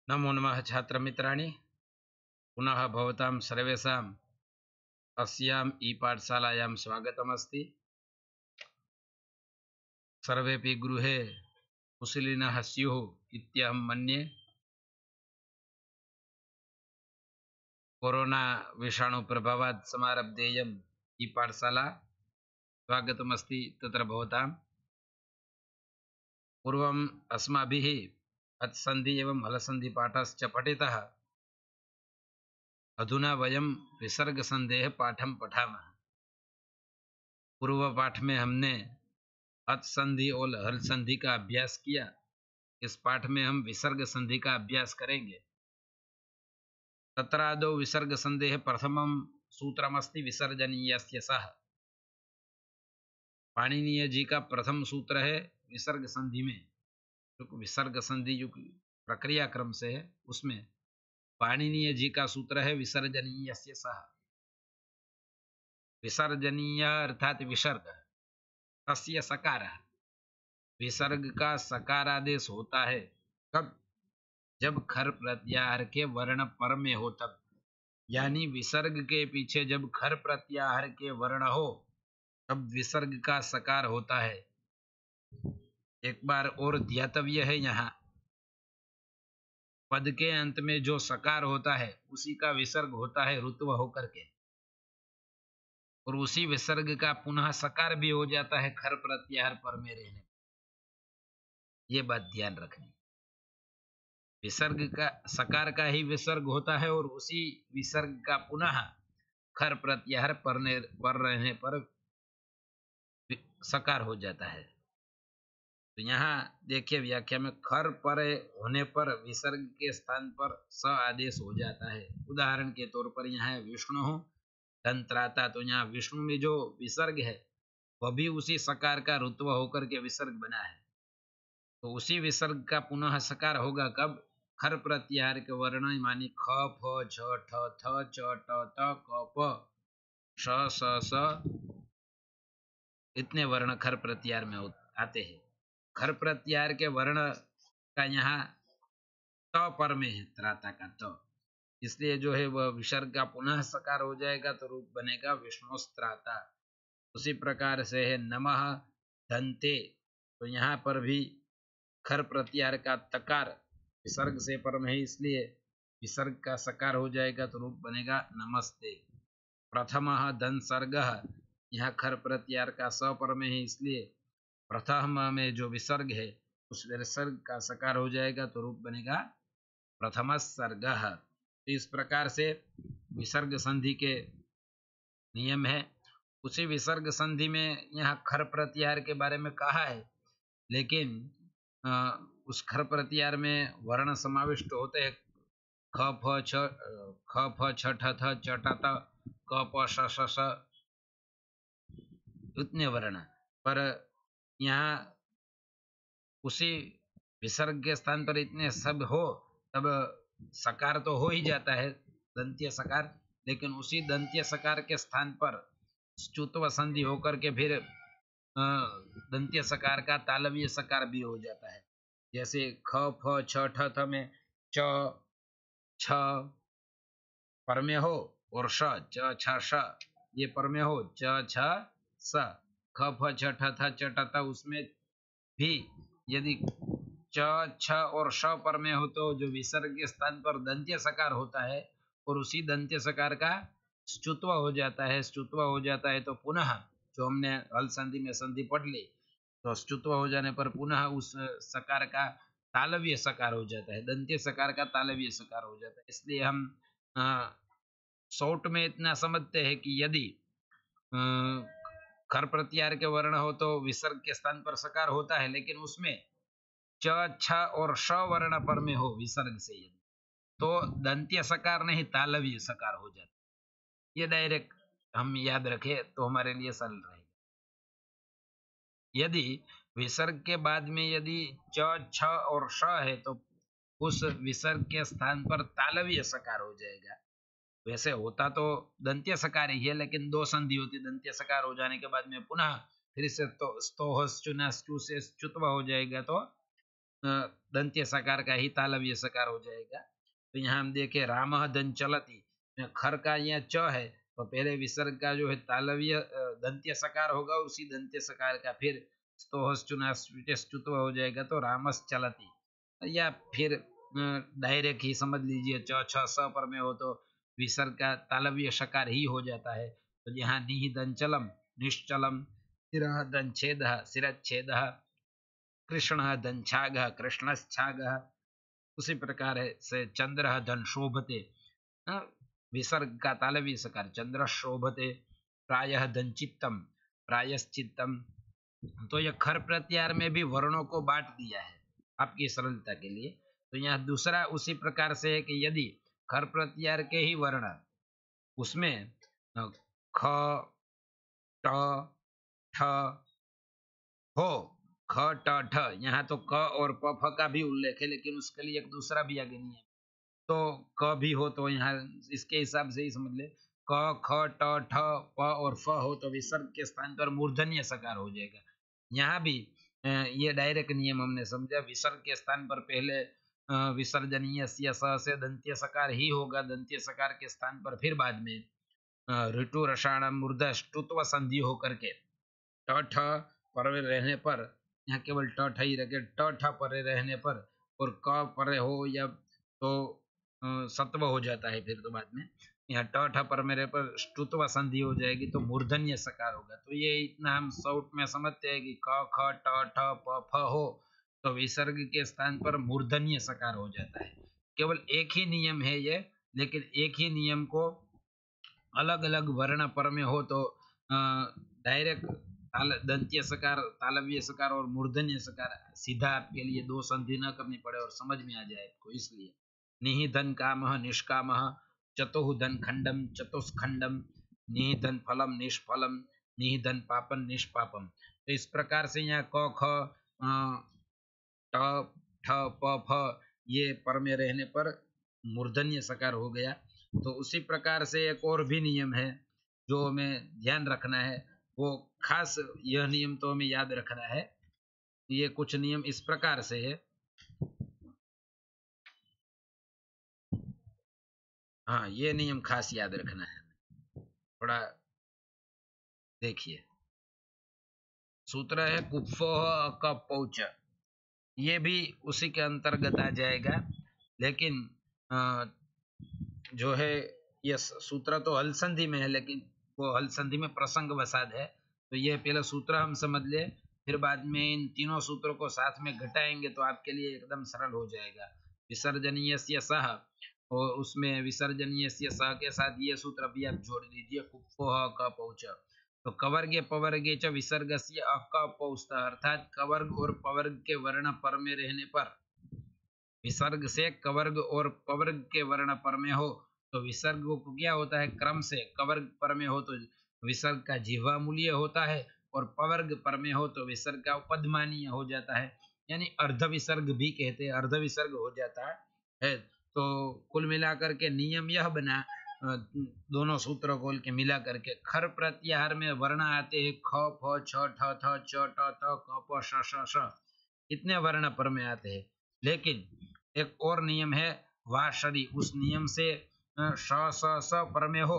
नमो नमः छात्रमित्राणि। पुनः भवतां सर्वेषाम् अस्याम् ई-पाठशालायां स्वागतमस्ति। सर्वेपि गृहे कुशलिनः स्युः इत्यहं मन्ये। कोरोना विषाणुप्रभावात् समारब्धेयम् ई-पाठशाला स्वागतमस्ति तत्र भवतां। पूर्वम् अस्माभिः अत्सन्धि एवं हलसन्धिपाठश्च पठितः। अधुना वयं विसर्गसन्धेः पाठं पठामः। पूर्व पाठ में हमने अत संधि और हल संधि का अभ्यास किया। इस पाठ में हम विसर्ग संधि का अभ्यास करेंगे। तत्रादौ विसर्ग संधेः प्रथमं सूत्रमस्ति विसर्जनीयस्य सः। पाणिनीय जी का प्रथम सूत्र है विसर्ग संधि में। जो विसर्ग संधि जो प्रक्रिया क्रम से है उसमें पाणिनीय जी का सूत्र है विसर्जनीयस्य सः। विसर्जनीय अर्थात विसर्ग, तस्य सकारः। विसर्ग का सकार आदेश होता है कब? जब खर प्रत्याहार के वर्ण पर में हो तब। यानी विसर्ग के पीछे जब खर प्रत्याहार के वर्ण हो तब विसर्ग का सकार होता है। एक बार और ध्यातव्य है, यहाँ पद के अंत में जो सकार होता है उसी का विसर्ग होता है रुत्व होकर के, और उसी विसर्ग का पुनः सकार भी हो जाता है खर प्रत्याहार पर में रहने। ये बात ध्यान रखनी। विसर्ग का सकार का ही विसर्ग होता है और उसी विसर्ग का पुनः खर प्रत्याहार पर रहने पर सकार हो जाता है। तो यहाँ देखिए व्याख्या में खर पर होने पर विसर्ग के स्थान पर स आदेश हो जाता है। उदाहरण के तौर पर यहाँ विष्णु दंत्राता, तो यहाँ विष्णु में जो विसर्ग है वह भी उसी सकार का रुत्व होकर के विसर्ग बना है। तो उसी विसर्ग का पुनः सकार होगा कब? खर प्रत्याहार के वर्ण मानी ख फ छ ठ थ च ट त क प श स स, इतने वर्ण खर प्रत्याहार में आते हैं। खर प्रत्याहार के वर्ण का यहाँ त पर में है, त्राता का त, इसलिए जो है वह विसर्ग का पुनः सकार हो जाएगा तो रूप बनेगा विष्णुस्त्राता। उसी प्रकार से है नमः धन्ते, तो यहाँ पर भी खर प्रत्याहार का तकार विसर्ग से पर में है, इसलिए विसर्ग का सकार हो जाएगा तो रूप बनेगा नमस्ते। प्रथमः धन सर्गः, यहाँ खर प्रत्याहार का स पर में है, इसलिए प्रथम में जो विसर्ग है उस विसर्ग का सकार हो जाएगा तो रूप बनेगा प्रथम सर्गः। तो इस प्रकार से विसर्ग संधि के नियम है। उसी विसर्ग संधि में यहाँ खर प्रत्याहार के बारे में कहा है, लेकिन उस खर प्रत्याहार में वर्ण समाविष्ट होते हैं ख फ छ ठ थ च ट त क प श श स, उतने वर्ण। पर यहाँ उसी विसर्ग के स्थान पर इतने सब हो तब सकार तो हो ही जाता है, दंत्य सकार, लेकिन उसी दंत्य सकार के स्थान पर च्युत्व संधि होकर के फिर दंत्य सकार का तालव्य सकार भी हो जाता है। जैसे ख फ छ ठ थ में च छ पर में हो और श च छ श ये पर में हो, च छ स। ख फ छ ठ थ च ट त उसमें भी यदि च छ और श पर में हो तो जो विसर्ग के स्थान पर दंत्य सकार होता है और उसी दंत्य सकार का च्युत्व हो जाता है। च्युत्व हो जाता है तो पुनः जो हमने हल संधि में संधि पढ़ ली, तो च्युत्व हो जाने पर पुनः उस सकार का तालव्य सकार हो जाता है, दंत्य सकार का तालव्य सकार हो जाता है। इसलिए हम शॉर्ट में इतना समझते हैं कि यदि खर प्रत्याहार के वर्ण हो तो विसर्ग के स्थान पर सकार होता है, लेकिन उसमें च छ और श वर्ण पर में हो विसर्ग से यदि, तो दंत्य सकार नहीं तालव्य सकार हो जाता। ये डायरेक्ट हम याद रखें तो हमारे लिए सरल रहेगा। यदि विसर्ग के बाद में यदि च छ और श है तो उस विसर्ग के स्थान पर तालव्य सकार हो जाएगा। वैसे होता तो दंत्य सकार ही है, लेकिन दो संधि होती, दंत्य सकार हो जाने के बाद में पुनः फिर से तो स्तोह चुना से च्युत्व हो जाएगा तो दंत्य सकार का ही तालव्य सकार हो जाएगा। तो यहाँ हम देखें रामः दन चलती, खर का यहाँ च है तो पहले विसर्ग का जो है तालव्य दंत्य सकार होगा, उसी दंत्य सकार का फिर स्तुत्व हो जाएगा तो रामस चलती, या फिर डायरेक्ट ही समझ लीजिए च छ स पर में हो तो विसर्ग का तालव्य सकार ही हो जाता है। तो यहाँ निहिदंचलम निश्चलम, सिरः दंछेदः सिरच्छेदः, कृष्णः दंछागः कृष्णश्छागः, उसी प्रकार है से चंद्रः धन शोभते, हाँ, विसर्ग का तालव्य सकार चंद्र शोभते, प्रायः दंचित्तम प्रायश्चित्तम। तो यह खर प्रत्याहार में भी वर्णों को बांट दिया है आपकी सरलता के लिए। तो यहाँ दूसरा उसी प्रकार से है कि यदि खर प्रत्याहार के ही वर्ण उसमें ख ट ठ हो, ख ट ठ, यहाँ तो क और प फ का भी उल्लेख है, लेकिन उसके लिए एक दूसरा भी आगे नहीं है। तो क भी हो तो यहाँ इसके हिसाब से ही समझ ले, क ख ट ठ प और फ हो तो विसर्ग के स्थान पर मूर्धन्य सकार हो जाएगा। यहाँ भी ये डायरेक्ट नियम हमने समझा, विसर्ग के स्थान पर पहले विसर्जनीय से दंत्य सकार ही होगा, दंत्य सकार के स्थान पर फिर बाद में ऋतु रसायण मूर्ध ष्टुत्व संधि होकर के ट ठ परे रहने पर, यहाँ केवल ट ठ ही रखे, ट ठ परे रहने पर और क परे हो या तो सत्व हो जाता है फिर तो बाद में, यहाँ ट ठ पर मेरे पर ष्टुत्व संधि हो जाएगी तो मूर्धन्य सकार होगा। तो ये इतना हम शॉर्ट में समझते हैं कि क ख ट ठ प फ हो तो विसर्ग के स्थान पर मूर्धन्य सकार हो जाता है। केवल एक ही नियम है ये, लेकिन एक ही नियम को अलग अलग वर्ण पर में हो तो डायरेक्ट दंत्य सकार तालव्य सकार और मूर्धन्य सकार सीधा आपके लिए दो संधि न करनी पड़े और समझ में आ जाए आपको। इसलिए निहिधन कामः निष्कामः, चतुर्धन खंडम चतुष्खंडम, निहिधन फलम निष्फलम, निहिधन पापम निष्पापम। तो इस प्रकार से यहाँ क ख ट ठ प फ ये पर में रहने पर मूर्धन्य सकार हो गया। तो उसी प्रकार से एक और भी नियम है जो हमें ध्यान रखना है, वो खास यह नियम तो हमें याद रखना है। ये कुछ नियम इस प्रकार से है, हाँ ये नियम खास याद रखना है। थोड़ा देखिए, सूत्र है कुप्फोह कपौच, ये भी उसी के अंतर्गत आ जाएगा, लेकिन जो है ये सूत्र तो हल संधि में है, लेकिन वो हल संधि में प्रसंग वसाद है। तो ये पहले सूत्र हम समझ ले, फिर बाद में इन तीनों सूत्रों को साथ में घटाएंगे तो आपके लिए एकदम सरल हो जाएगा। विसर्जनीय सह, और उसमें विसर्जनीय सह के साथ ये सूत्र भी आप जोड़ दीजिए, कुप्फोह क पौच। तो कवर्गे पवर्गे च विसर्गस्य अकपौस्त, अर्थात कवर्ग और पवर्ग के वर्ण पर में रहने पर, विसर्ग से कवर्ग और पवर्ग के वर्ण पर में हो तो विसर्ग को क्या होता है, क्रम से कवर्ग पर में हो तो विसर्ग का जिह्वा मूल्य होता है, और पवर्ग पर में हो तो विसर्ग का उपदमानीय हो जाता है, यानी अर्ध विसर्ग भी कहते हैं, अर्ध विसर्ग हो जाता है। तो कुल मिलाकर के नियम यह बना, दोनों सूत्रों को मिला करके खर प्रत्याहार में वर्ण आते हैं ख फ छ ठ थ च ट थ क प श श श, इतने वर्ण पर में आते हैं। लेकिन एक और नियम है वाशरी, उस नियम से श स स पर में हो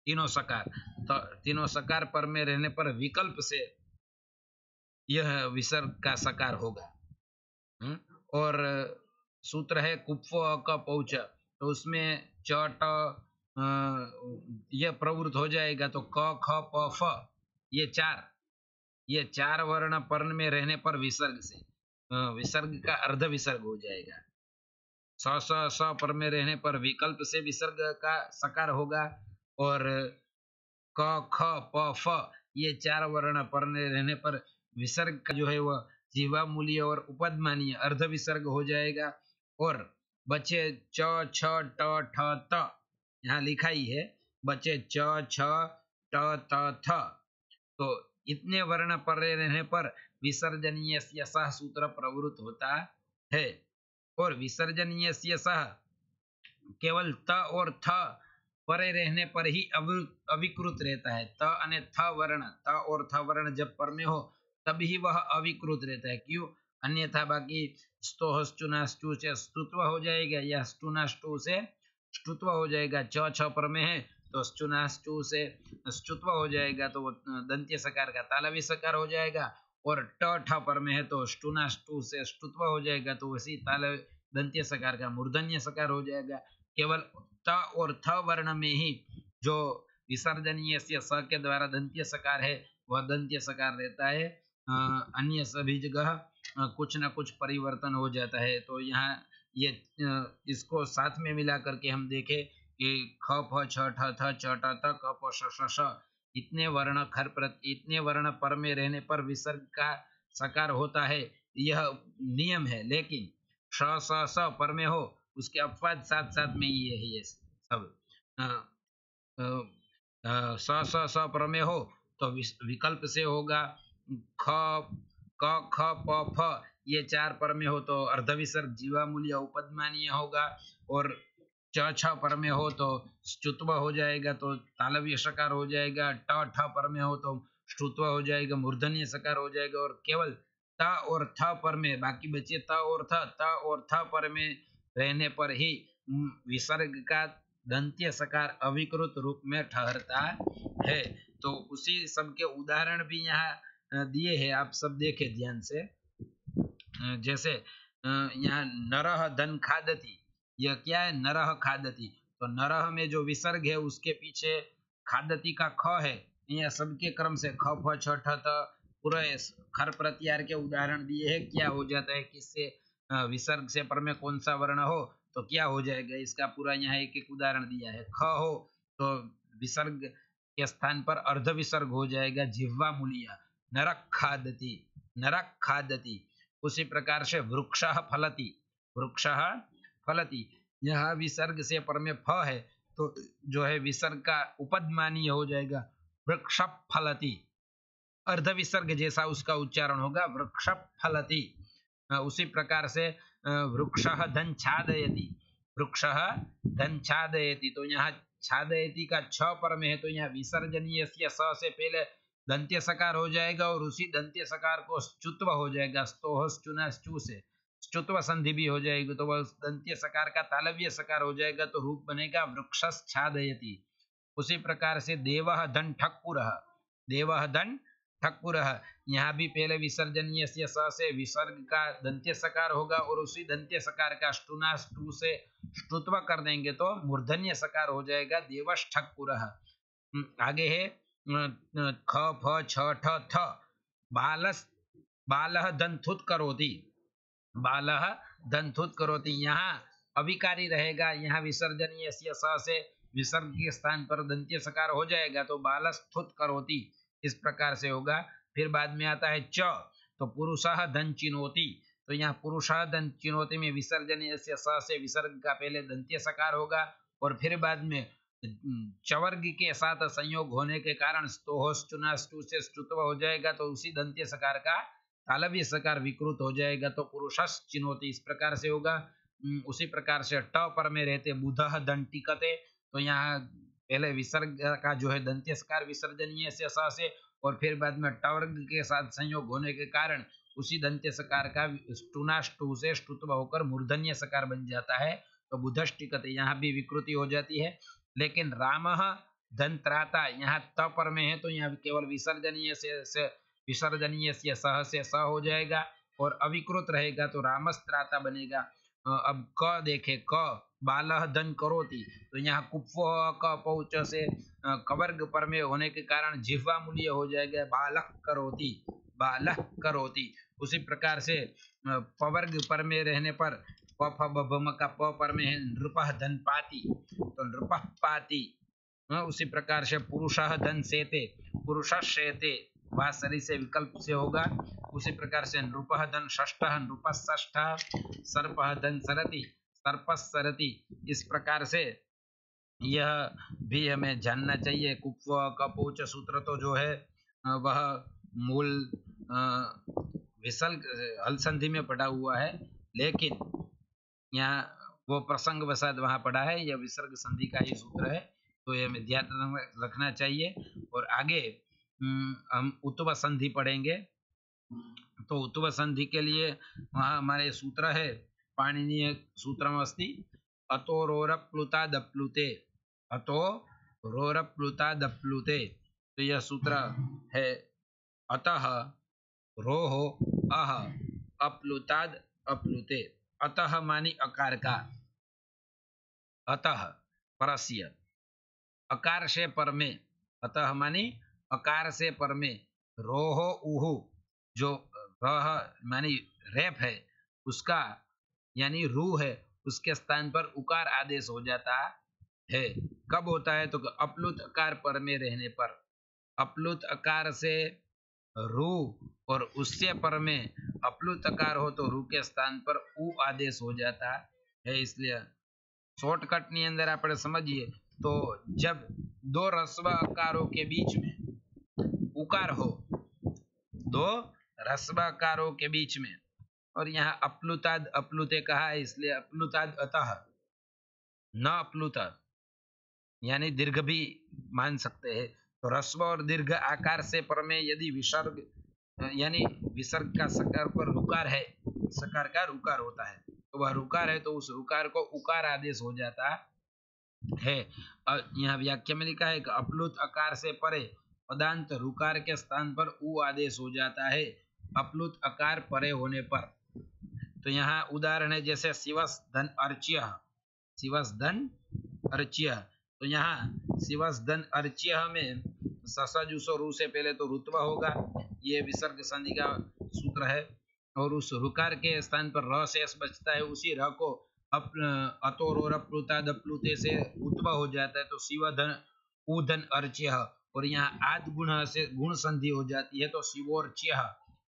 तीनों सकार, तो तीनों सकार पर में रहने पर विकल्प से यह विसर्ग का सकार होगा। और सूत्र है कुप्फो क पौच, तो उसमें च ट यह प्रवृत्त हो जाएगा तो क ख प फ, ये चार वर्ण पर्ण में रहने पर विसर्ग से विसर्ग का अर्ध विसर्ग हो जाएगा। स स स पर में रहने पर विकल्प से विसर्ग का सकार होगा, और क ख प फ ये चार वर्ण पर में रहने पर विसर्ग का जो है वह जीवा मूल्य और उपदमानीय अर्ध विसर्ग हो जाएगा। और बचे च छ ट ठ त, यहाँ लिखा ही है बचे च छ ट त थ, तो इतने वर्ण पर रहने पर विसर्जनीय सह सूत्र प्रवृत्त होता है। और विसर्जनीय सह केवल त और थ परे रहने पर ही अविकृत रहता है। त अने थ वर्ण, त और थ वर्ण जब पर में हो तब ही वह अविकृत रहता है। क्यों? अन्यथा बाकी स्तोह स्टुना स्टू से स्तुत्व हो जाएगा, या स्टुना स्टू से ष्टुत्व हो जाएगा। च छ पर में है तो स्टुना स्टू से ष्टुत्व हो जाएगा, तो वो दंत्य सकार का तालव्य सकार हो जाएगा। और ट ठ पर में है तो स्टुना स्टू से ष्टुत्व हो जाएगा, तो उसी तालव्य दंत्य सकार का मूर्धन्य सकार हो जाएगा। केवल त और थ वर्ण में ही जो विसर्जनीय से स के द्वारा दंत्य सकार है वह दंत्य सकार रहता है। अन्य सभी जगह कुछ न कुछ परिवर्तन हो जाता है। तो यहाँ ये इसको साथ में मिला करके हम देखें कि ख फ छ ठ थ च ट त क प श ष श इतने वर्ण पर में रहने पर विसर्ग का सकार होता है, यह नियम है। लेकिन श स स पर में हो उसके अपवाद साथ साथ में ही है ये सब। स स स पर में हो तो विकल्प से होगा ख क ख प फ, ये चार पर में हो तो अर्ध विसर्ग जीवामूल्य उपदमानीय होगा। और च छ पर में हो तो स्तुत्व हो जाएगा, तो तालव्य सकार हो जाएगा। ट ठ पर में हो तो स्तुत्व हो जाएगा, मूर्धन्य सकार हो जाएगा। और केवल त और थ पर में बाकी बचे त और थ पर में रहने पर ही विसर्ग का दंत्य सकार अविकृत रूप में ठहरता है। तो उसी सब के उदाहरण भी यहाँ दिए हैं, आप सब देखें ध्यान से। जैसे यहाँ नरह धन खादती, यह क्या है? नरह खादती। तो नरह में जो विसर्ग है उसके पीछे खादती का ख है। यहाँ सबके क्रम से ख फ छ ठ त पूरे खर प्रत्यार के उदाहरण दिए हैं। क्या हो जाता है, किससे विसर्ग से पर में कौन सा वर्ण हो तो क्या हो जाएगा, इसका पूरा यहाँ एक एक उदाहरण दिया है। ख हो तो विसर्ग के स्थान पर अर्ध विसर्ग हो जाएगा, जिह्वा मूलिया। नरक खादती, नरक खादती। उसी प्रकार से वृक्ष फलती, वृक्ष फलती, यह विसर्ग से पर में फ है तो जो है विसर्ग का उपदमानीय हो जाएगा, वृक्ष फलती। अर्ध विसर्ग जैसा उसका उच्चारण होगा, वृक्ष फलती। उसी प्रकार से वृक्ष धन छादयति, वृक्ष धन छादयति। तो यहाँ छादयति का छ पर में है तो यहाँ विसर्जनीय स से पहले दंत्य सकार हो जाएगा और उसी दंत्य सकार को च्युत्व हो जाएगा, स्तोह चुना चू से च्युत्व संधि भी हो जाएगी, तो वह दंत्य सकार का तालव्य सकार हो जाएगा, तो रूप बनेगा वृक्षस छादयति। उसी प्रकार से देवः धन ठक्पुरः, देवः धन ठक्पुरः, यहाँ भी पहले विसर्जनीय से विसर्ग का दंत्य सकार होगा और उसी दंत्य सकार का स्टुना स्टू से ष्टुत्व कर देंगे तो मूर्धन्य सकार हो जाएगा, देवश ठक्पुरः। आगे है ख फ छ ठ थ, बालस बालः दंथुत करोति, बालः दंथुत करोति। यहाँ अविकारी रहेगा, यहाँ विसर्जनीय से विसर्ग के स्थान पर दंत्य सकार हो जाएगा, तो बालस्थुत करोति इस प्रकार से होगा। फिर बाद में आता है च, तो पुरुषः धन चिनोति। तो यहाँ पुरुषः धन चिनोति में विसर्जनीय से विसर्ग का पहले दंत्य सकार होगा और फिर बाद में चवर्ग के साथ संयोग होने के कारण स्तोहोश्चुनास्तु से स्तुत्व हो जाएगा, तो उसी दंत्य सकार का तालव्य सकार विकृत हो जाएगा, तो पुरुषस् चिनोति इस प्रकार से होगा। उसी प्रकार से ट पर में रहते बुधः दंटिकते, तो यहाँ पहले विसर्ग का जो है दंत्य सकार विसर्जनीय से और फिर बाद में टवर्ग के साथ संयोग होने के कारण उसी दंत्य सकार का स्टुनाष्टु से ष्टुत्व होकर मूर्धन्य सकार बन जाता है, तो बुधष्टिकते यहाँ भी विकृति हो जाती है। लेकिन रामः धन त्राता, यहाँ त पर में है तो यहाँ केवल विसर्जनीय से विसर्जनीय से सह से स हो जाएगा और अविकृत रहेगा तो रामस्त्राता बनेगा। अब क देखे, क बालह धन करोति, तो यहाँ कुप्फो क पौच से कवर्ग पर में होने के कारण जिह्वा मूल्य हो जाएगा, बालक करोति, बालह करोति। उसी प्रकार से पवर्ग पर में रहने पर प फ ब भ म का प पर में है नृपः धन पाति, तो नृपः पाति। उसी प्रकार से पुरुषः धन सेते, पुरुषः शेते, वह सरी से विकल्प से होगा। उसी प्रकार से नृपः धन षष्ठः, नृपः षष्ठः, सर्पः धन सरति, सर्पः सरति। इस प्रकार से यह भी हमें जानना चाहिए। कुप्व कपोच सूत्र तो जो है वह मूल विसर्ग हल संधि में पड़ा हुआ है, लेकिन यहाँ वो प्रसंग वसाद वहाँ पड़ा है, यह विसर्ग संधि का ही सूत्र है, तो यह हमें ध्यान रखना चाहिए। और आगे हम उत्व संधि पढ़ेंगे। तो उत्व संधि के लिए वहाँ हमारे सूत्र है, पाणिनीय सूत्रमस्ति अतो रोरप्लुता दप्लुते, अतो रोरप्लुता दप्लुते। तो यह सूत्र है अतः रोह अह अप्लुताद अप्लुते। अतः मानी अकार का, अतः परस्य, अकार से पर में, अतः मानी अकार से पर में, रोह उहु जो रह मानी रेप है उसका यानी रू है, उसके स्थान पर उकार आदेश हो जाता है। कब होता है? तो अपलुत अकार पर में रहने पर। अपलुत अकार से रू और उससे पर में अपलुत अकार हो तो रू के स्थान पर उ आदेश हो जाता है। इसलिए शॉर्टकट ની અંદર આપણે समझिए तो जब दो रस्व अकारों के बीच में उकार हो, दो रस्व अकारों के बीच में, और यहाँ अपलुताद अपलुते कहा है इसलिए अपलुताद अतः, न अपलुत यानी दीर्घ भी मान सकते हैं। तो रस्व और दीर्घ आकार से पर में यदि विसर्ग यानी विसर्ग का सकार पर रुकार है, सकार का रुकार होता है, तो वह रुकार है तो उस रुकार को उकार आदेश हो जाता है। यहाँ व्याख्या में लिखा है कि अपलुत अकार से परे पदांत रुकार के स्थान पर उ आदेश हो जाता है अपलुत अकार परे होने पर। तो यहाँ उदाहरण है जैसे शिवस धन अर्च्य, शिवस धन अर्च्य। तो यहाँ शिवस धन अर्च्य में ससजुसो रू से पहले तो रुत्व होगा, ये विसर्ग संधि का सूत्र है, और उस रुकार के स्थान पर र शेष बचता है, उसी र को अतोरोरप्लुता दप्लुते से उत्व हो जाता है, तो शिवधन उधन अर्च्य, और यहाँ आद गुण से गुण संधि हो जाती है तो शिवोर्च्य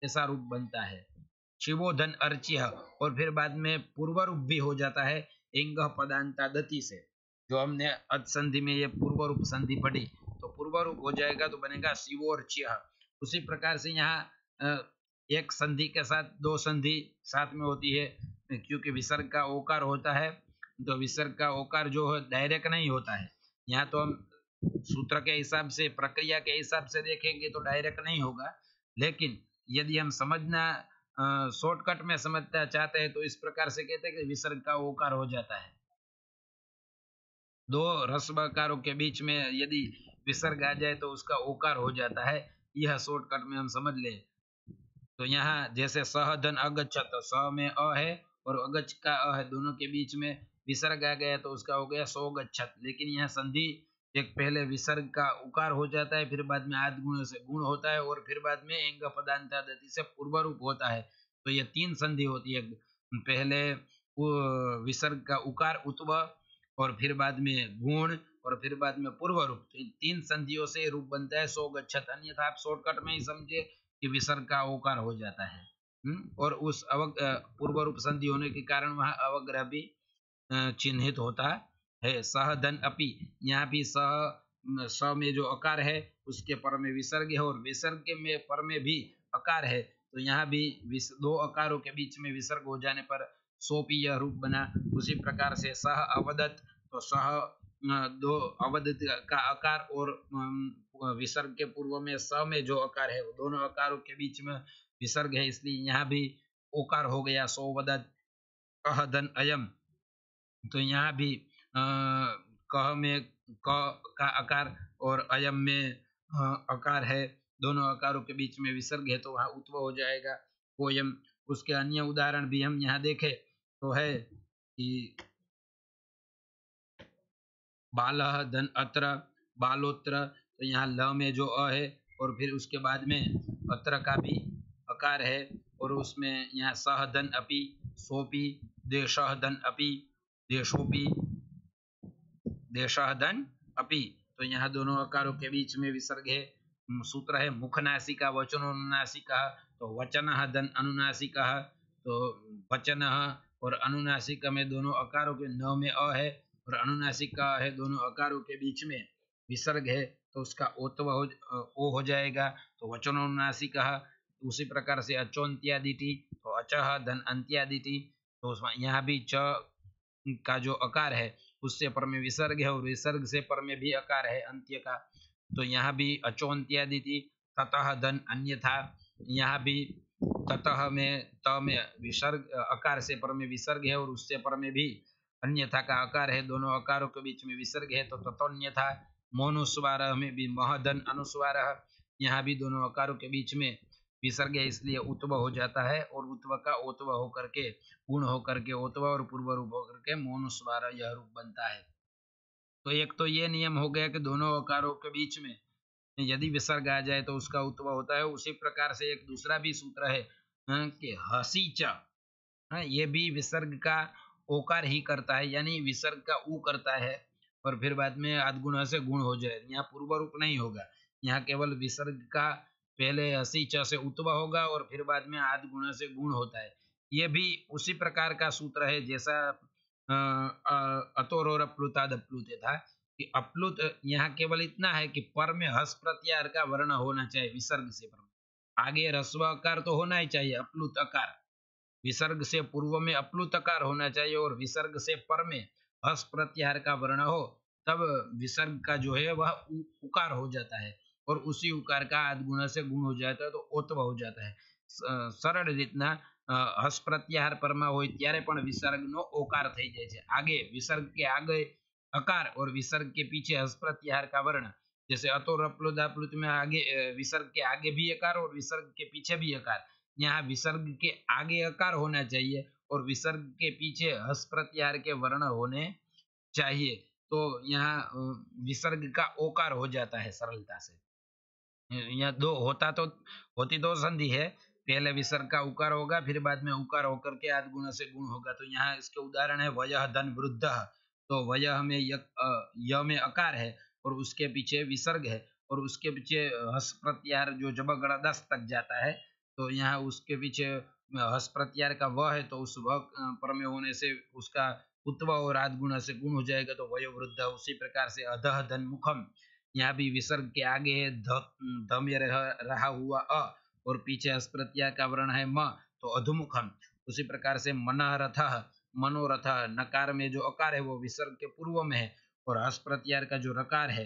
ऐसा रूप बनता है, शिवोधन अर्च्य। और फिर बाद में पूर्व रूप भी हो जाता है इंग पदांता दति से, जो हमने अद संधि में ये पूर्व रूप संधि पढ़ी, तो पूर्व रूप हो जाएगा तो बनेगा शिवोर्च्य। उसी प्रकार से यहाँ एक संधि के साथ दो संधि साथ में होती है, क्योंकि विसर्ग का ओकार होता है, तो विसर्ग का ओकार जो है डायरेक्ट नहीं होता है। यहाँ तो हम सूत्र के हिसाब से, प्रक्रिया के हिसाब से देखेंगे तो डायरेक्ट नहीं होगा, लेकिन यदि हम समझना शॉर्टकट में समझना चाहते हैं तो इस प्रकार से कहते हैं कि विसर्ग का ओकार हो जाता है। दो रस्वकारों के बीच में यदि विसर्ग आ जाए तो उसका ओकार हो जाता है, यह शॉर्टकट में हम समझ ले। तो यहाँ जैसे सह धन अगच्छत, स में अ है और अगच्छ का अ है, दोनों के बीच में विसर्ग आ गया तो उसका हो गया सो गच्छत। लेकिन यहाँ संधि एक पहले विसर्ग का उकार हो जाता है, फिर बाद में आद गुण से गुण होता है, और फिर बाद में एंग पदांतादति से पूर्व रूप होता है। तो ये तीन संधि होती है, पहले विसर्ग का उकार उत्व, और फिर बाद में गुण, और फिर बाद में पूर्व रूप। तो तीन संधियों से रूप बनता है सो गच्छत। अन्यथा आप शॉर्टकट में ही समझे कि विसर्ग का ओकार हो जाता है, और उस पूर्व रूप संधि होने के कारण वहां अवग्रह भी चिन्हित होता है। सह धन अपि, यहाँ भी स में जो अकार है उसके पर में विसर्ग है, और विसर्ग के में पर में भी अकार है, तो यहाँ भी दो अकारों के बीच में विसर्ग हो जाने पर सोपी यह रूप बना। उसी प्रकार से सह अवदत, तो सह दो अवदत का अकार और विसर्ग के पूर्व में स में जो अकार है वो दोनों अकारों के बीच में विसर्ग है, इसलिए यहाँ भी ओकार हो गया सोवदत। कह धन अयम, तो यहाँ भी कह में क का आकार और अयम में अकार है, दोनों अकारों के बीच में विसर्ग है तो वहाँ उत्व हो जाएगा कोयम। उसके अन्य उदाहरण भी हम यहाँ देखें तो है कि बालह धन अत्र बालोत्र, तो यहाँ ल में जो अ है और फिर उसके बाद में अत्र का भी अकार है, और उसमें यहाँ सह धन अपि सोपी, देशह धन अपि देशोपी, देशह धन अपि, तो यहाँ दोनों अकारों के बीच में विसर्ग है। सूत्र है मुखनासिका वचनोनुनासिका, तो वचन धन अनुनासिका, तो वचन और अनुनासिका में दोनों अकारों के न में अ है और अनुनासिका है, दोनों अकारों के बीच में विसर्ग है तो उसका ओत्व ओ हो जाएगा, तो वचनोनुनासिका। उसी प्रकार से अचोन्त्यादिति, तो अचह धन अंत्यादिति, तो यहाँ भी च का जो अकार है उससे पर में विसर्ग है, और विसर्ग से पर में भी अकार है अंत्य का, तो यहाँ भी अचोन्त्यादिति। ततः धन अन्यथा, यहाँ भी ततः में त में विसर्ग अकार से पर में विसर्ग है और उससे पर में भी अन्यथा का अकार है, दोनों अकारों के बीच में विसर्ग है तो ततोन्यथा। मोनुस्वार में भी महदन अनुस्वार, यहाँ भी दोनों अकारों के बीच में विसर्ग है इसलिए उत्व हो जाता है और उत्व का ओत्व होकर के गुण होकर के ओत्व और पूर्व रूप होकर के मोनुस्वार यह रूप बनता है। तो एक तो ये नियम हो गया कि दोनों अकारों के बीच में यदि विसर्ग आ जाए तो उसका उत्व होता है। उसी प्रकार से एक दूसरा भी सूत्र है कि हसी च, ये भी विसर्ग का ओकार ही करता है, यानी विसर्ग का ऊ करता है और फिर बाद में आदगुण से गुण हो जाए। यहाँ पूर्व रूप नहीं होगा, यहाँ केवल विसर्ग का पहले हसी च से उत्व होगा और फिर बाद में आदगुण से गुण होता है। ये भी उसी प्रकार का सूत्र है जैसा अतोर और अप्लुताद अप्लुते था कि अप्लुत यहाँ केवल इतना है कि पर में हस प्रत्याहार का वर्ण होना चाहिए विसर्ग से पर में। आगे ह्रस्व अकार तो होना ही चाहिए, अप्लुत अकार। विसर्ग से पूर्व में अप्लुत अकार होना चाहिए और विसर्ग से पर में हस प्रत्याहार का वर्ण हो, तब विसर्ग का जो है वह उकार हो जाता है और उसी उकार का आदगुण से गुण हो जाता है तो ओत्व हो जाता है। सरल રીતના હસ પ્રત્યાહાર પરમાં હોય ત્યારે પણ વિસર્ગનો ઓકાર થઈ જાય છે। आगे विसर्ग के आगे अकार और विसर्ग के पीछे हस प्रत्याहार का वर्ण, जैसे अतोर अप्लुत अप्लुत में आगे विसर्ग के आगे भी अकार और विसर्ग के पीछे भी अकार। यहाँ विसर्ग के आगे अकार होना चाहिए और विसर्ग के पीछे हस प्रत्याहार के वर्ण होने चाहिए, तो यहाँ विसर्ग का ओकार हो जाता है सरलता से। यहाँ दो होती दो संधि है, पहले विसर्ग का उकार होगा फिर बाद में उकार होकर के आदगुण से गुण होगा। तो यहाँ इसके उदाहरण है वयः धन वृद्ध, तो वयः में य में अकार है और उसके पीछे विसर्ग है और उसके पीछे हस प्रत्याहार जो जबगड़ा दस तक जाता है, तो यहाँ उसके पीछे हस प्रत्याहार का व है तो उस व पर में होने से उसका उत्व और आदगुण से गुण हो जाएगा तो वयो वृद्ध। उसी प्रकार से अधः धन मुखम, यहाँ भी विसर्ग के आगे है ध में रहा हुआ अ और पीछे हस प्रत्याहार का वर्ण है म, तो अधुमुखम। उसी प्रकार से मनोरथ, मनोरथ नकार में जो अकार है वो विसर्ग के पूर्व में है और हस प्रत्याहार का जो रकार है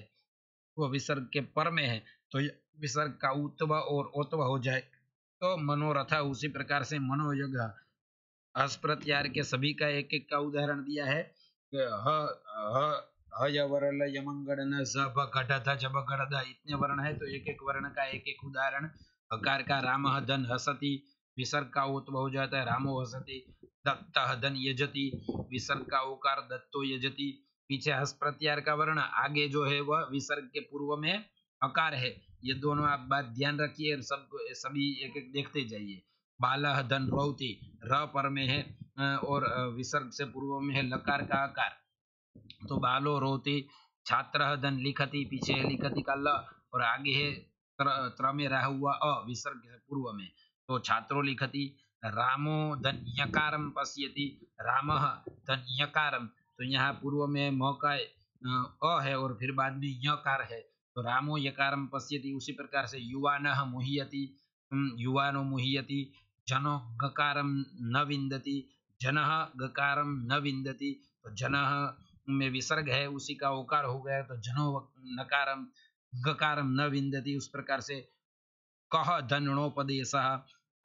वो विसर्ग के पर में है, तो विसर्ग का उत्व और ओत्व हो जाए तो मनोरथ। उसी प्रकार से मनोयग, हस प्रत्याहार के सभी का एक एक का उदाहरण दिया है। वरल यमंगड़ न ज घट ध जब गड़ ध, इतने वर्ण है तो एक एक वर्ण का एक एक उदाहरण। हकार का राम धन हसती, विसर्ग का उत्व हो जाता है रामो हसती। दत्त धन यजति, विसर्ग का ओकार दत्तो यजति। पीछे हस प्रत्याहार का वर्ण, आगे जो है वह विसर्ग के पूर्व में अकार है। ये दोनों आप बात ध्यान रखिए, सब सभी एक एक देखते जाइए। बालह धन रौती, र पर में है और विसर्ग से पूर्व में है लकार का आकार, तो बालो रोती। छात्र धन लिखती, पीछे है लिखती का ल और आगे है त्र में रहा हुआ अ विसर्ग से पूर्व में, तो छात्रो लिखती। रामो धन यकारम पश्यति, राम धन यकारम, तो यहाँ पूर्व में म का अ है और फिर बाद में यकार है, तो रामो यकारम पश्यति। उसी प्रकार से युवानः मुह्यति, युवानो मुह्यति। जनो गकारम न विन्दति, जनः गकारम न विन्दति, तो जनः में विसर्ग है उसी का ओकार हो गया तो जनो नकारम गकारम न विन्दति। उस प्रकार से कह धनोपदेश,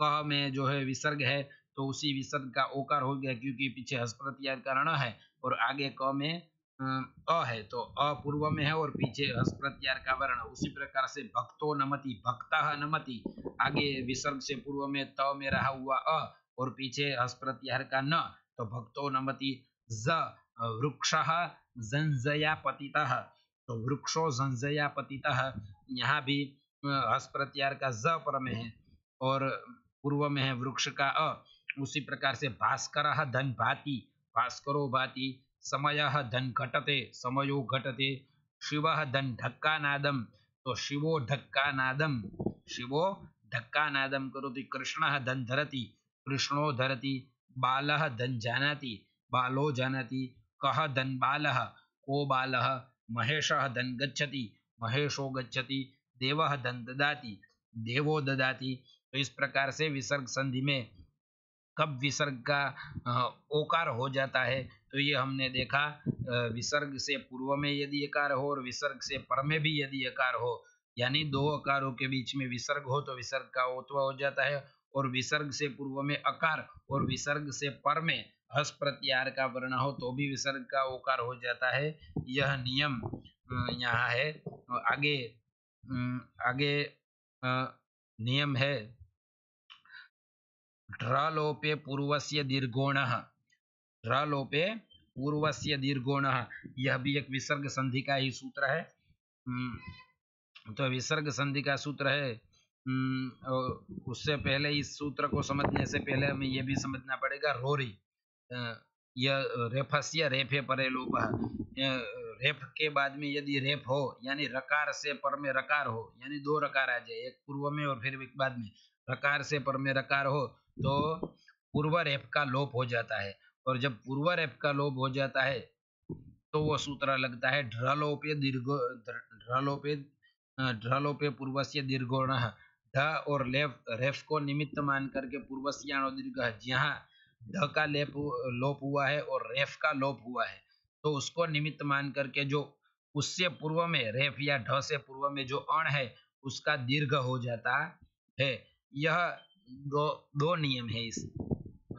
कह में जो है विसर्ग है तो उसी विसर्ग का ओकार हो गया क्योंकि पीछे हस प्रत्याहार का ण है और आगे क में अ है, तो अ पूर्व में है और पीछे हस प्रत्याहार का वर्ण। उसी प्रकार से भक्तो नमति, भक्तः नमति, आगे विसर्ग से पूर्व में त में रहा हुआ अ और पीछे हस प्रत्याहार का न, तो भक्तो नमति। ज वृक्षः जंजया पतितः, तो वृक्षो जंजया पतितः, यहाँ भी हस प्रत्याहार का ज पर में है और पूर्व में है वृक्ष का अ। उसी प्रकार से भास्करः धन भाति, भास्करो भाति। समयः धन घटते, समयो घटते। शिवः धन ढक्कानादम, तो शिवो ढक्कानादम, शिवो ढक्कानादम करोति। कृष्णः धन धरति, कृष्णो धरति। बालः धन जानाति, बालो जानाति। कः धन बालः, को बालः। महेशः धन गच्छति, महेशो गच्छति। देवः धन ददाति, देवो ददाति। तो इस प्रकार से विसर्ग संधि में कब विसर्ग का ओकार हो जाता है तो ये हमने देखा, विसर्ग से पूर्व में यदि अकार हो और विसर्ग से पर में भी यदि अकार हो, यानी दो अकारों के बीच में विसर्ग हो तो विसर्ग का ओत्व हो जाता है और विसर्ग से पूर्व में अकार और विसर्ग से पर में हस प्रत्याहार का वर्ण हो तो भी विसर्ग का ओकार हो जाता है। यह नियम यहाँ है। आगे आगे नियम है ढ्रलोपे पूर्वस्य दीर्घोणः। ढ्रलोपे पूर्वस्य दीर्घोणः, यह भी एक विसर्ग संधि का ही सूत्र है। तो विसर्ग संधि का सूत्र है। उससे पहले इस सूत्र को समझने से पहले हमें यह भी समझना पड़ेगा रोरी। यह रेफस्य रेफे परे लोप। रेफ के बाद में यदि रेफ हो यानी रकार से पर में रकार हो, यानी दो रकार आ जाए, एक पूर्व में और फिर बाद में, रकार से पर में रकार हो तो पूर्व रेफ का लोप हो जाता है। और जब पूर्व रेफ का लोप हो जाता है तो वो सूत्र लगता है ढ्रलोपे दीर्घ ढ्रलोपे ढ्रलोपे पूर्वस्य दीर्घोणः। ढ और रेफ को निमित्त मान करके पूर्वस्याणो दीर्घ, जहाँ ढ का लोप हुआ है और रेफ का लोप हुआ है तो उसको निमित्त मान करके जो उससे पूर्व में रेफ या ढ से पूर्व में जो अण है उसका दीर्घ हो जाता है। यह दो नियम है इस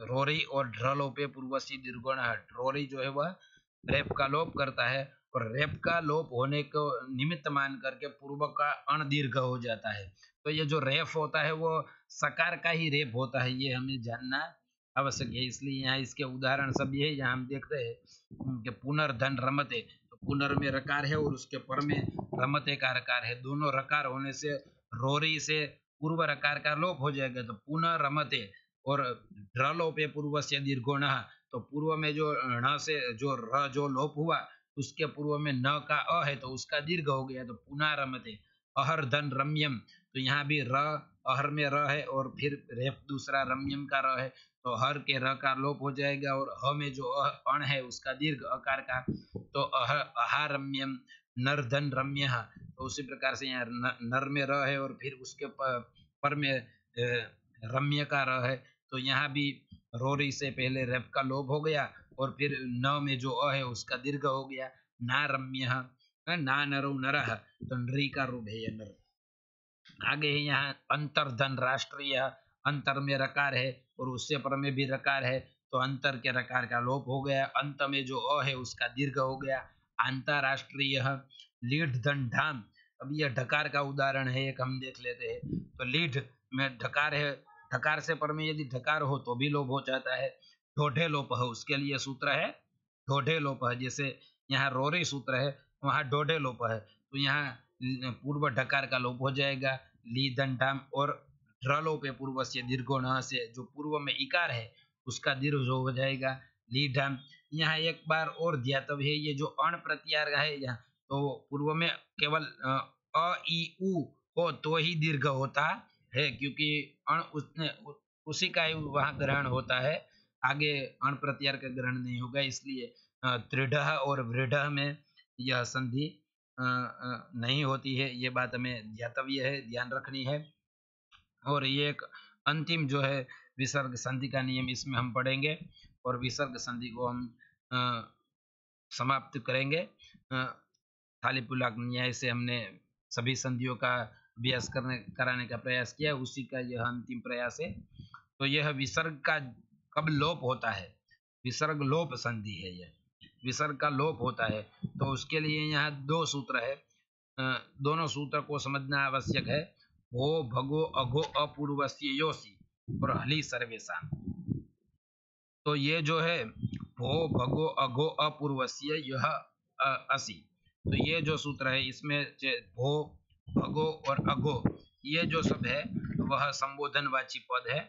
रोरी और ढ्रलोपे पूर्वस्य दीर्घोण। रोरी जो है वह रेप का लोप करता है और रेप का लोप होने को निमित्त मान करके पूर्व का अण दीर्घ हो जाता है। तो ये जो रेफ होता है वो सकार का ही रेप होता है, ये हमें जानना आवश्यक है। इसलिए यहाँ इसके उदाहरण सब ये यहाँ हम देखते हैं कि पुनर्धन रमते, तो पुनर में रकार है और उसके पर में रमते का रकार है, दोनों रकार होने से रोरी से पूर्व रकार का लोप हो जाएगा तो पुनः रमते। और ढ्रलोपे पूर्व से दीर्घोण, तो पूर्व में जो ण से जो र जो लोप हुआ उसके पूर्व में न का अ है तो उसका दीर्घ हो गया तो पुनः रमते। अहर धन रम्यम, तो यहाँ भी र, अहर में र है और फिर रेफ दूसरा रम्यम का र है तो हर के र का लोप हो जाएगा और ह में जो अण है उसका दीर्घ अकार का तो अहारम्यम नरधन रम्य। तो उसी प्रकार से यहाँ नर में र है और फिर उसके पर में रम्य का र है तो यहाँ भी रोरी से पहले रेप का लोप हो गया और फिर न में जो अ है उसका दीर्घ हो गया। ना रम्य ना नरो नरः, तो नरी का रूप है ये नर। आगे है यहाँ अंतर्धन राष्ट्रीय, अंतर में रकार है और उससे पर में भी रकार है तो अंतर के रकार का लोप हो गया, अंत में जो अ है उसका दीर्घ हो गया। अंतरराष्ट्रीय लीड धन ढाम, अब यह ढकार का उदाहरण है एक हम देख लेते हैं। तो लीड में ढकार है, ढकार से पर में यदि ढकार हो तो भी लोप हो जाता है। ढोढ़े लोप है, उसके लिए सूत्र है ढोढ़े लोप है। जैसे यहाँ रोरी सूत्र है वहाँ ढोढ़े लोप है तो यहाँ पूर्व ढकार का लोप हो जाएगा ली दंडाम और ढ्रलोपे पूर्व से दीर्घो न से जो पूर्व में इकार है उसका दीर्घ हो जाएगा ली ढाम। यहाँ एक बार और ध्यातव्य है ये जो अण प्रत्याहार है यहाँ तो पूर्व में केवल अ ई उ हो तो ही दीर्घ होता है क्योंकि अण उसने उसी का ही वहाँ ग्रहण होता है, आगे अण प्रत्याहार का ग्रहण नहीं होगा। इसलिए दृढ़ और वृढ़ में यह संधि नहीं होती है, ये बात हमें ध्यातव्य है, ध्यान रखनी है। और ये एक अंतिम जो है विसर्ग संधि का नियम इसमें हम पढ़ेंगे और विसर्ग संधि को हम समाप्त करेंगे। थालीपुलाक न्याय से हमने सभी संधियों का अभ्यास कराने का प्रयास किया, उसी का यह अंतिम प्रयास है। तो यह विसर्ग का कब लोप होता है, विसर्ग लोप संधि है, यह विसर्ग का लोप होता है तो उसके लिए यहाँ दो सूत्र है। दोनों सूत्र को समझना आवश्यक है। भो भगो अघो अपूर्वस्य योसी और हली सर्वेशा। तो ये जो है भो भगो अघो अपूर्वस्य यह असि, तो ये जो सूत्र है इसमें भो भगो और अघो ये जो सब है वह संबोधनवाची पद है।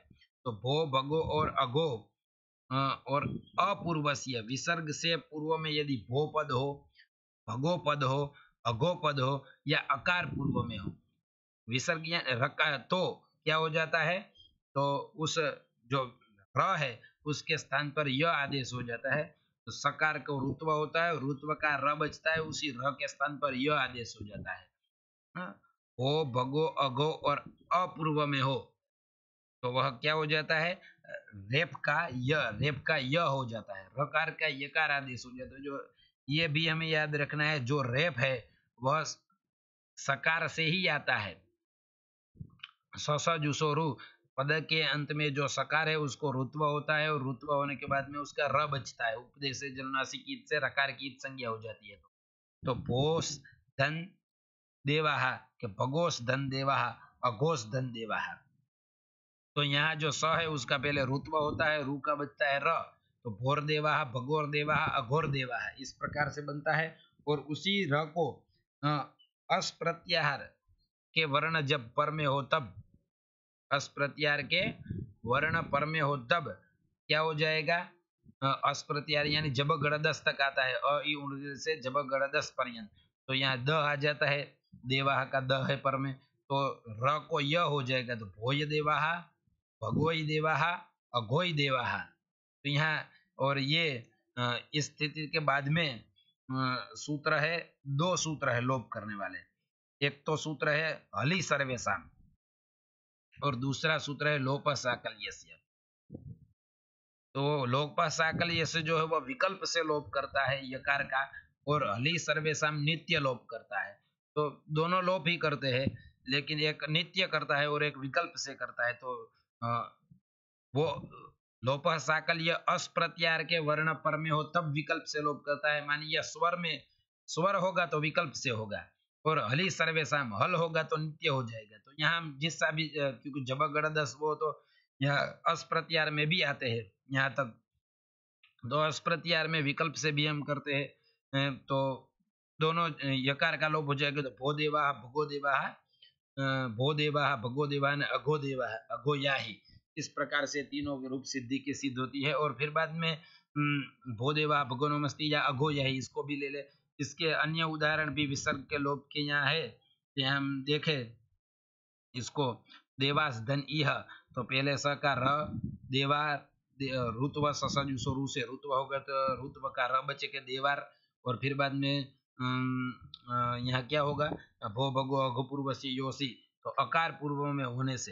तो भो भगो और अघो और अपूर्वस्य विसर्ग से पूर्व में यदि भो पद हो, भगो पद हो, अघो पद हो या अकार पूर्व में हो, विसर्ग या रका तो क्या हो जाता है, तो उस जो र है उसके स्थान पर य आदेश हो जाता है। तो सकार को रुत्व होता है, रुत्व का र बचता है, उसी र के स्थान पर य आदेश हो जाता है। हो भगो अघो और अपूर्व में हो तो वह क्या हो जाता है, रेप का य हो जाता है, रकार का यकार आदेश हो जाता है। जो ये भी हमें याद रखना है, जो रेप है वह सकार से ही आता है। स जुसोरु पद के अंत में जो सकार है उसको रुत्व होता है, और रुत्व होने के बाद में उसका र बचता है। उपदेश से जन्मनासिक ईद से रकार की ईद संज्ञा हो जाती है। तो भोस धन देवाहा के भगोस धन देवाहा, अघोष धन देवाहा। तो यहाँ जो स है उसका पहले रुत्व होता है, रू का बचता है र। तो भोर देवाहा, भगोर देवाहा, अघोर देवाहा, इस प्रकार से बनता है। और उसी र को अस प्रत्याहार के वर्ण जब पर में हो तब, अस प्रत्याहार के वर्ण पर में हो तब क्या हो जाएगा? अस प्रत्याहार यानी जब गणदस तक आता है, अ ई उण से जब गणदस पर्यंत। तो यहाँ द आ जाता है, देवाहा का द है पर में, तो र को य हो जाएगा। तो भोय देवाहा, भगोई देवाहा, अघोई देवाहा। तो यहाँ और ये इस स्थिति के बाद में सूत्र है, दो सूत्र है लोप करने वाले। एक तो सूत्र है हलि सर्वेशम, और दूसरा सूत्र है लोप साकल्यस्य। तो लोप साकल्यस्य जो है वह विकल्प से लोप करता है यकार का, और हलि सर्वेशम नित्य लोप करता है। तो दोनों लोप ही करते हैं, लेकिन एक नित्य करता है और एक विकल्प से करता है। तो वो लोप साकल्य अस प्रत्याहार के वर्ण पर में हो तब विकल्प से लोप करता है। मानिए स्वर में स्वर होगा तो विकल्प से होगा, और हलि सर्वेशम हल होगा तो नित्य हो जाएगा। तो यहाँ जिससा भी क्योंकि जब गणदस वो तो यहाँ अस प्रत्याहार में भी आते हैं यहाँ तक। तो अस प्रत्याहार में विकल्प से भी हम करते हैं, तो दोनों यकार का लोप हो जाएगा। तो भो देवा भगो देवा, भो देवा भगो देवा, अघो देवा अघो या ही, इस प्रकार से तीनों रूप सिद्धि की सिद्ध होती है। और फिर बाद में भो देवा भगो नमस्ती या अघो या ही, इसको भी ले ले। इसके अन्य उदाहरण भी विसर्ग के लोप के यहाँ है, यहाँ हम देखे इसको। देवास धन इह, तो पहले स का र, देवा रुत्व ससजुसो रू से रुत्व होगा, तो रुत्व का र बचे के देवार। और फिर बाद में यहाँ क्या होगा? भो भगो अघो पूर्व से योसी, तो अकार पूर्व में होने से,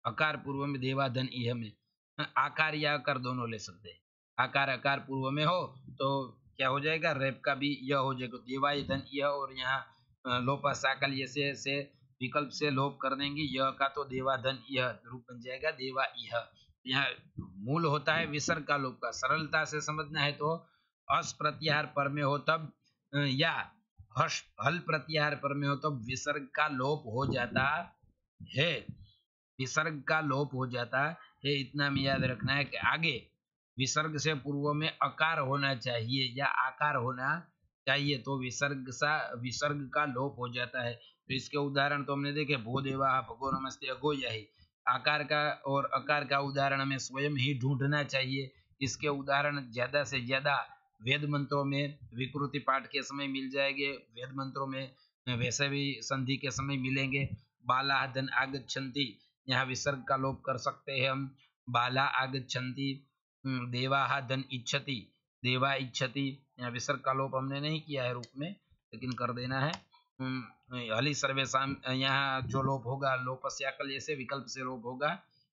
अकार पूर्व में देवा धन इह में आकार या अकार दोनों ले सकते हैं। आकार अकार पूर्व में हो तो क्या हो जाएगा? रेप का भी यह हो जाएगा, देवाय धन यह। और यहाँ लोपा साकल ये से विकल्प से लोप कर देंगे, यह का तो देवा धन यह रूप बन जाएगा, देवा यह। यहाँ मूल होता है विसर्ग का लोप का। सरलता से समझना है तो अस प्रत्याहार पर में हो तब या हर्ष हल प्रत्याहार पर में हो तब विसर्ग का लोप हो जाता है। विसर्ग का लोप हो जाता है, इतना में याद रखना है कि आगे विसर्ग से पूर्व में अकार होना चाहिए या आकार होना चाहिए, तो विसर्ग का लोप हो जाता है। तो इसके उदाहरण तो हमने देखे, भो देवा भगो नमस्ते अगो यही। आकार का और अकार का उदाहरण हमें स्वयं ही ढूंढना चाहिए। इसके उदाहरण ज्यादा से ज्यादा वेद मंत्रों में विकृति पाठ के समय मिल जाएंगे, वेद मंत्रों में वैसे भी संधि के समय मिलेंगे। बाला धन आगच्छन्ति, यहाँ विसर्ग का लोप कर सकते हैं हम, बाला आगच्छन्ति। देवाहा धन इच्छति, देवा इच्छति, यहाँ विसर्ग का लोप हमने नहीं किया है रूप में, लेकिन कर देना है। हलि सर्वेशम, यहाँ जो लोप होगा लोपस्याकल जैसे विकल्प से लोप होगा।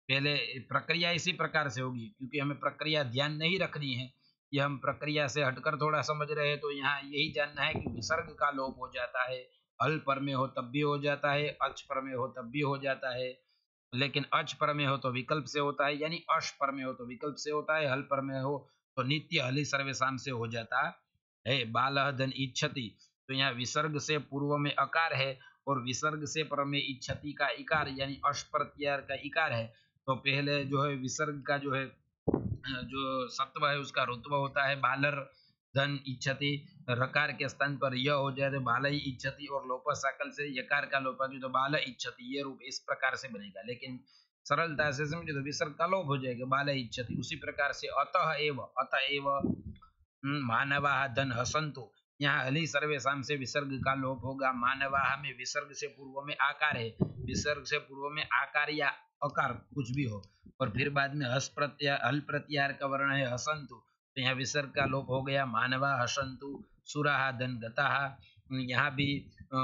पहले प्रक्रिया इसी प्रकार से होगी, क्योंकि हमें प्रक्रिया ध्यान नहीं रखनी है, ये हम प्रक्रिया से हटकर थोड़ा समझ रहे हैं। तो यहाँ यही जानना है कि विसर्ग का लोप हो जाता है, हल पर में हो तब भी हो जाता है, अच पर में हो तब भी हो जाता है। लेकिन अच पर में हो तो विकल्प से होता है, यानी अश पर में हो तो विकल्प से होता है, हल पर में हो तो नित्य हलि सर्वेशम से हो जाता है। बालह धन इच्छति, तो यहाँ विसर्ग से पूर्व में अकार है और विसर्ग से पर में इच्छति का इकार यानी अश प्रत्याहार का इकार है। तो पहले जो है विसर्ग का जो है जो सत्व है उसका रुत्व होता है, बालर धन इच्छति। रकार के स्थान पर यह हो जाए तो बाल ही इच्छति, और लोप साकल से यकार का लोप तो बाल इच्छति, ये रूप इस प्रकार से बनेगा। लेकिन सरलता से समझे तो विसर्ग का लोप हो जाएगा, बाल इच्छति। उसी प्रकार से अतएव मानवाः धन हसन्तु, यहाँ हलि सर्वेशम से विसर्ग का लोप होगा। मानवाः में विसर्ग से पूर्व में आकार है, विसर्ग से पूर्व में आकार या अकार कुछ भी हो, और फिर बाद में हल प्रत्याहार का वर्ण है हसन्तु, तो यहाँ विसर्ग का लोप हो गया। मानवा हसन्तु, सुराः धन गताः, यहाँ भी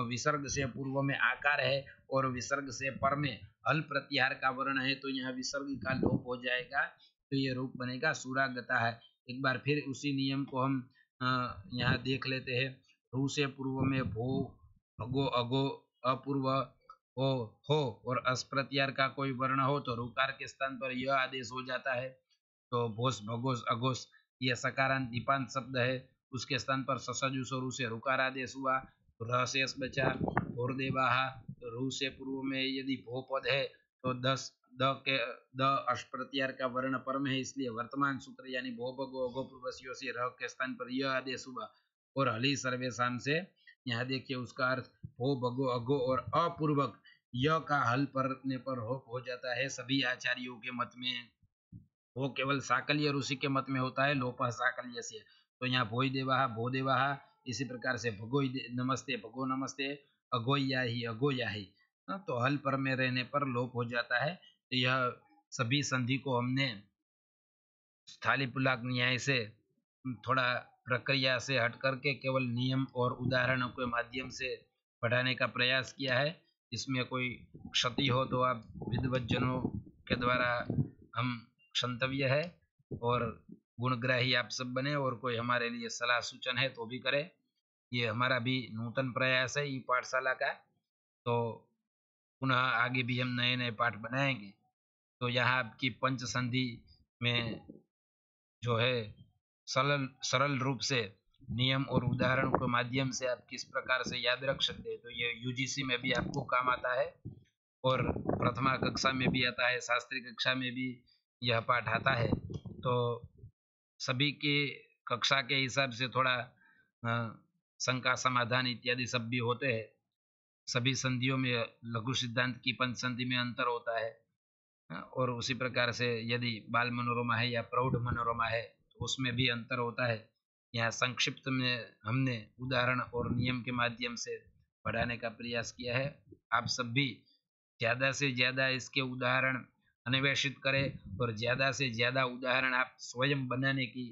विसर्ग से पूर्व में आकार है और विसर्ग से पर में हल प्रत्याहार का वर्ण है, तो यहाँ विसर्ग का लोप हो जाएगा। तो ये रूप बनेगा सुरा गता है। एक बार फिर उसी नियम को हम यहाँ देख लेते हैं। रू से पूर्व में भो भगो अगो अपूर्व, हो और अस प्रत्यार का कोई वर्ण हो तो रुकार के स्थान पर यह आदेश हो जाता है। तो भोस भगोस अघोष ये सकारांत दीपांत शब्द है, उसके स्थान पर ससजु स्वरू से रुकार आदेश हुआ। तो रह शेष बचा भोर देवाहा। तो रू से पूर्व में यदि भो पद है तो 10 द अश प्रत्यार का वर्ण परम है, इसलिए वर्तमान सूत्र यानी भो भगो अघो पूर्वस्यो से रह के स्थान पर यह आदेश हुआ। और हली सर्वेशाम से यहाँ देखिए उसका अर्थ भो भगो अघो और अपूर्वक य का हल पढ़ने पर हो जाता है सभी आचार्यों के मत में। वो केवल साकल्य ऋषि के मत में होता है लोप साकल्य से। तो यहाँ भोई देवाहा भो देवाहा, इसी प्रकार से भगोई नमस्ते भगो नमस्ते, अगोया ही अगोया ही। तो हल पर में रहने पर लोप हो जाता है। तो यह सभी संधि को हमने स्थाली पुलाक न्याय से थोड़ा प्रक्रिया से हट करके केवल नियम और उदाहरणों के माध्यम से पढ़ाने का प्रयास किया है। इसमें कोई क्षति हो तो आप विद्वज्जनों के द्वारा हम क्षंतव्य है, और गुणग्राही आप सब बने, और कोई हमारे लिए सलाह सूचन है तो भी करें। ये हमारा भी नूतन प्रयास है ई पाठशाला का। तो पुनः आगे भी हम नए नए पाठ बनाएंगे। तो यहाँ आपकी पंच संधि में जो है सरल सरल रूप से नियम और उदाहरण के माध्यम से आप किस प्रकार से याद रख सकते हैं, तो ये यूजीसी में भी आपको काम आता है और प्रथमा कक्षा में भी आता है, शास्त्री कक्षा में भी यह पाठ आता है। तो सभी की कक्षा के हिसाब से थोड़ा शंका समाधान इत्यादि सब भी होते हैं। सभी संधियों में लघु सिद्धांत की पंच संधि में अंतर होता है। और उसी प्रकार से यदि बाल मनोरमा है या प्रौढ़ मनोरमा है तो उसमें भी अंतर होता है। यहाँ संक्षिप्त में हमने उदाहरण और नियम के माध्यम से पढ़ाने का प्रयास किया है। आप सब भी ज़्यादा से ज़्यादा इसके उदाहरण अन्वेषित करें और ज़्यादा से ज़्यादा उदाहरण आप स्वयं बनाने की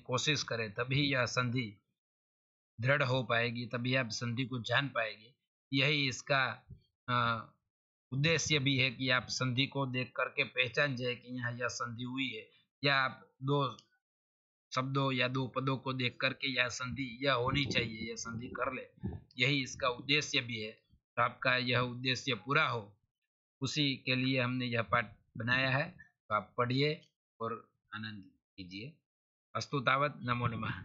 कोशिश करें, तभी यह संधि दृढ़ हो पाएगी, तभी आप संधि को जान पाएंगे। यही इसका उद्देश्य भी है कि आप संधि को देख करके पहचान जाए कि यहाँ यह संधि हुई है, या आप दो शब्दों या दो पदों को देख करके यह संधि यह होनी चाहिए, यह संधि कर ले। यही इसका उद्देश्य भी है। तो आपका यह उद्देश्य पूरा हो, उसी के लिए हमने यह पाठ बनाया है। तो आप पढ़िए और आनंद कीजिए। अस्तु तावत, नमो नमः।